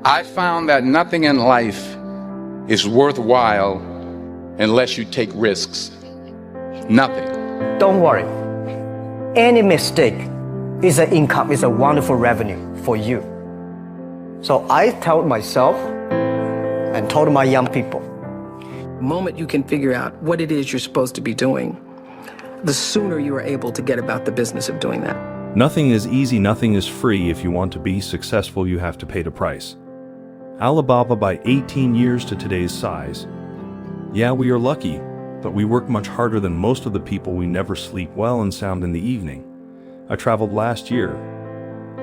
I found that nothing in life is worthwhile unless you take risks. Nothing. Don't worry. Any mistake is an income, is a wonderful revenue for you. So I told myself and told my young people, The moment you can figure out what it is you're supposed to be doing, the sooner you are able to get about the business of doing that. Nothing is easy, nothing is free. If you want to be successful, you have to pay the price. Alibaba by 18 years to today's size. Yeah, we are lucky, but we work much harder than most of the people. We never sleep well and sound in the evening. I traveled last year.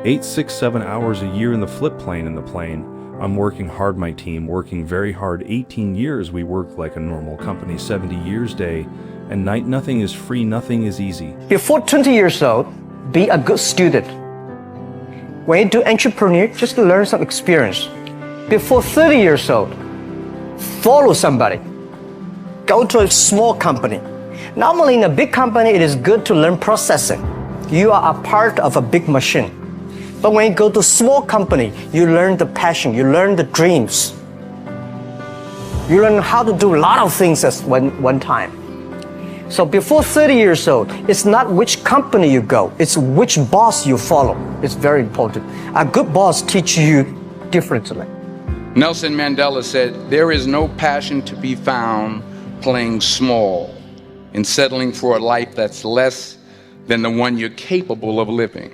8, 6, 7 hours a year in the flip plane in the plane. I'm working hard, my team working very hard. 18 years we work like a normal company, 70 years day and night. Nothing is free, nothing is easy. Before 20 years old, be a good student. When you do entrepreneur, just learn some experience. Before 30 years old, follow somebody. Go to a small company. Normally in a big company, it is good to learn processing. You are a part of a big machine. But when you go to a small company, you learn the passion, you learn the dreams. You learn how to do a lot of things at one time. So before 30 years old, it's not which company you go, it's which boss you follow. It's very important. A good boss teaches you differently. Nelson Mandela said, "There is no passion to be found playing small and settling for a life that's less than the one you're capable of living."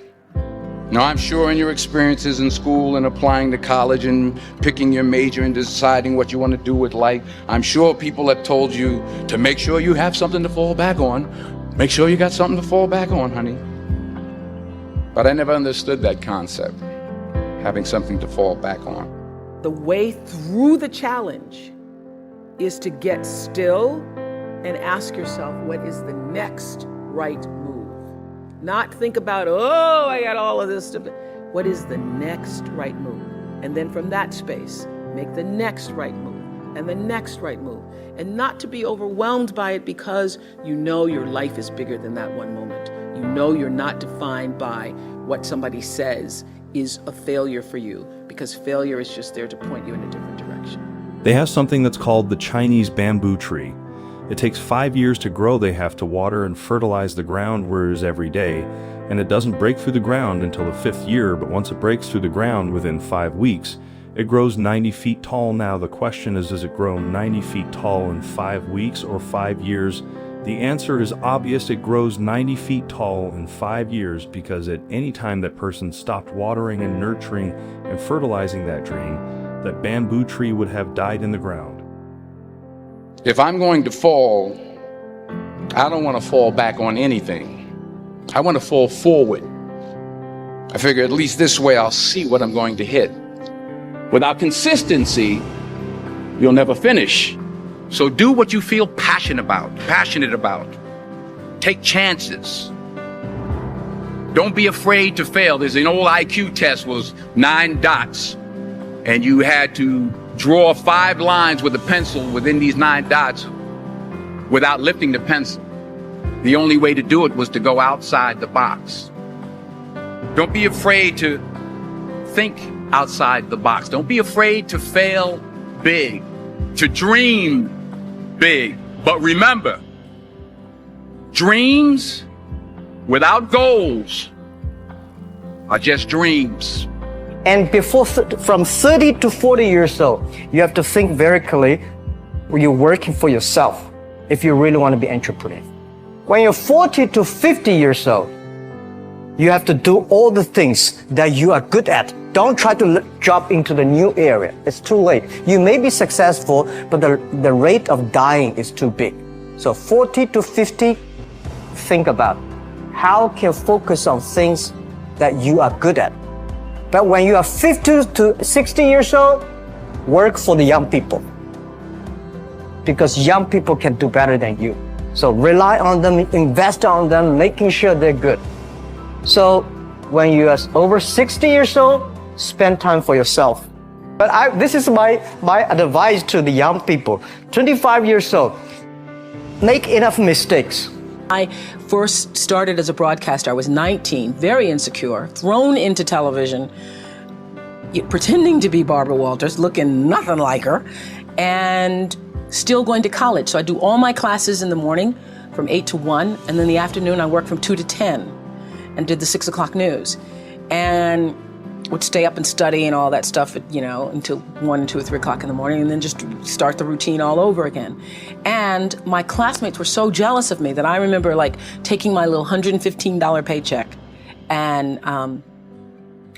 Now, I'm sure in your experiences in school and applying to college and picking your major and deciding what you want to do with life, I'm sure people have told you to make sure you have something to fall back on. Make sure you got something to fall back on, honey. But I never understood that concept, having something to fall back on. The way through the challenge is to get still and ask yourself, what is the next right move? Not think about, oh, I got all of this stuff. What is the next right move? And then from that space, make the next right move and the next right move. And not to be overwhelmed by it because you know your life is bigger than that one moment. You know you're not defined by what somebody says is a failure for you, because failure is just there to point you in a different direction. They have something that's called the Chinese bamboo tree. It takes 5 years to grow. They have to water and fertilize the ground every day, and it doesn't break through the ground until the 5th year, but once it breaks through the ground within 5 weeks, it grows 90 feet tall. Now the question is, does it grow 90 feet tall in 5 weeks or 5 years? The answer is obvious. It grows 90 feet tall in 5 years, because at any time that person stopped watering and nurturing and fertilizing that tree, that bamboo tree would have died in the ground. If I'm going to fall, I don't want to fall back on anything. I want to fall forward. I figure at least this way I'll see what I'm going to hit. Without consistency, you'll never finish. So do what you feel passionate about. Take chances. Don't be afraid to fail. There's an old IQ test, was 9 dots, and you had to draw 5 lines with a pencil within these 9 dots without lifting the pencil. The only way to do it was to go outside the box. Don't be afraid to think outside the box. Don't be afraid to fail big, to dream big. But remember, dreams without goals are just dreams. And from 30 to 40 years old, you have to think very clearly when you're working for yourself, if you really want to be an entrepreneur. When you're 40 to 50 years old, you have to do all the things that you are good at. Don't try to jump into the new area. It's too late. You may be successful, but the rate of dying is too big. So 40 to 50, think about how can you focus on things that you are good at. But when you are 50 to 60 years old, work for the young people, because young people can do better than you. So rely on them, invest on them, making sure they're good. So when you are over 60 years old, spend time for yourself. But this is my advice to the young people. 25 years old, make enough mistakes. I first started as a broadcaster. I was 19, very insecure, thrown into television, pretending to be Barbara Walters, looking nothing like her, and still going to college. So I do all my classes in the morning from 8 to 1, and then in the afternoon I work from 2 to 10 and did the 6 o'clock news. And would stay up and study and all that stuff, until 1, 2, or 3 o'clock in the morning, and then just start the routine all over again. And my classmates were so jealous of me that I remember taking my little $115 paycheck, and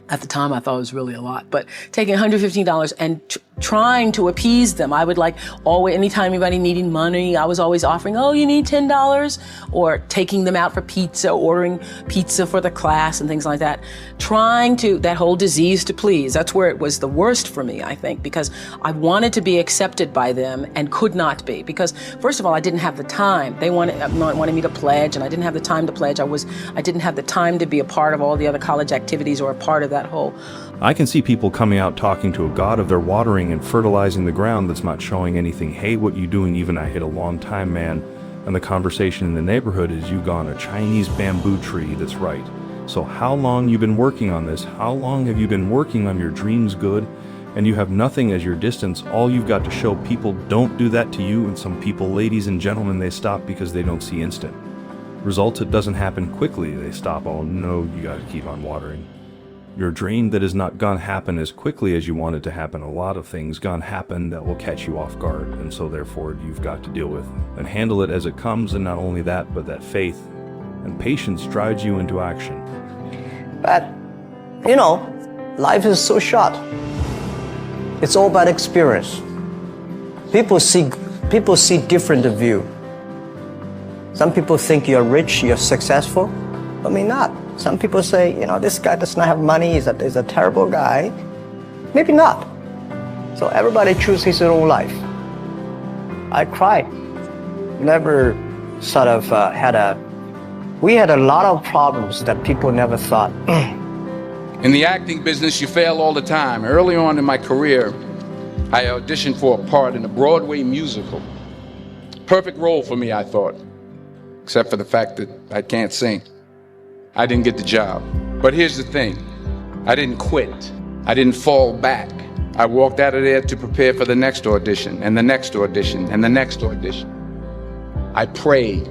at the time I thought it was really a lot, but taking $115 and trying to appease them. I would anytime anybody needed money, I was always offering, oh, you need $10, or taking them out for pizza, ordering pizza for the class and things like that. That whole disease to please, that's where it was the worst for me, I think, because I wanted to be accepted by them and could not be, because first of all, I didn't have the time. They wanted me to pledge, and I didn't have the time to pledge. I didn't have the time to be a part of all the other college activities or a part of that whole. I can see people coming out talking to a god of their watering and fertilizing the ground that's not showing anything. Hey, what you doing? Even I hit a long time, man. And the conversation in the neighborhood is you gone a Chinese bamboo tree. That's right. So how long you been working on this? How long have you been working on your dreams good? And you have nothing as your distance. All you've got to show people don't do that to you. And some people, ladies and gentlemen, they stop because they don't see instant results. It doesn't happen quickly. They stop. Oh no, you got to keep on watering. Your dream that is not gonna happen as quickly as you want it to happen. A lot of things gonna happen that will catch you off guard, and so therefore you've got to deal with and handle it as it comes. And not only that, but that faith and patience drives you into action. But, life is so short. It's all about experience. People see different view. Some people think you're rich, you're successful, but me not. Some people say, this guy does not have money, he's a terrible guy. Maybe not. So everybody chooses his own life. I cried. Never sort of we had a lot of problems that people never thought. In the acting business, you fail all the time. Early on in my career, I auditioned for a part in a Broadway musical. Perfect role for me, I thought, except for the fact that I can't sing. I didn't get the job. But here's the thing. I didn't quit. I didn't fall back. I walked out of there to prepare for the next audition, and the next audition, and the next audition. I prayed,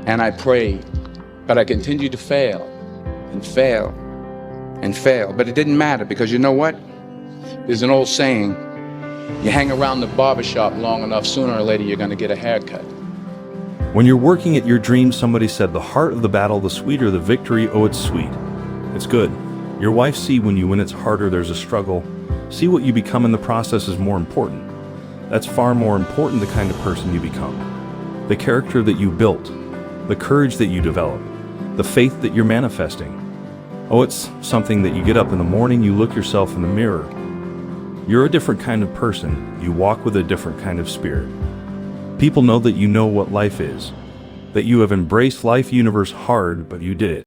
and I prayed. But I continued to fail, and fail, and fail. But it didn't matter, because you know what? There's an old saying, you hang around the barbershop long enough, sooner or later you're gonna get a haircut. When you're working at your dream, somebody said the heart of the battle, the sweeter the victory. Oh, it's sweet. It's good. Your wife see when you win it's harder, there's a struggle. See what you become in the process is more important. That's far more important, the kind of person you become. The character that you built, the courage that you develop, the faith that you're manifesting. Oh, it's something that you get up in the morning, you look yourself in the mirror. You're a different kind of person. You walk with a different kind of spirit. People know that you know what life is, that you have embraced life universe hard, but you did it.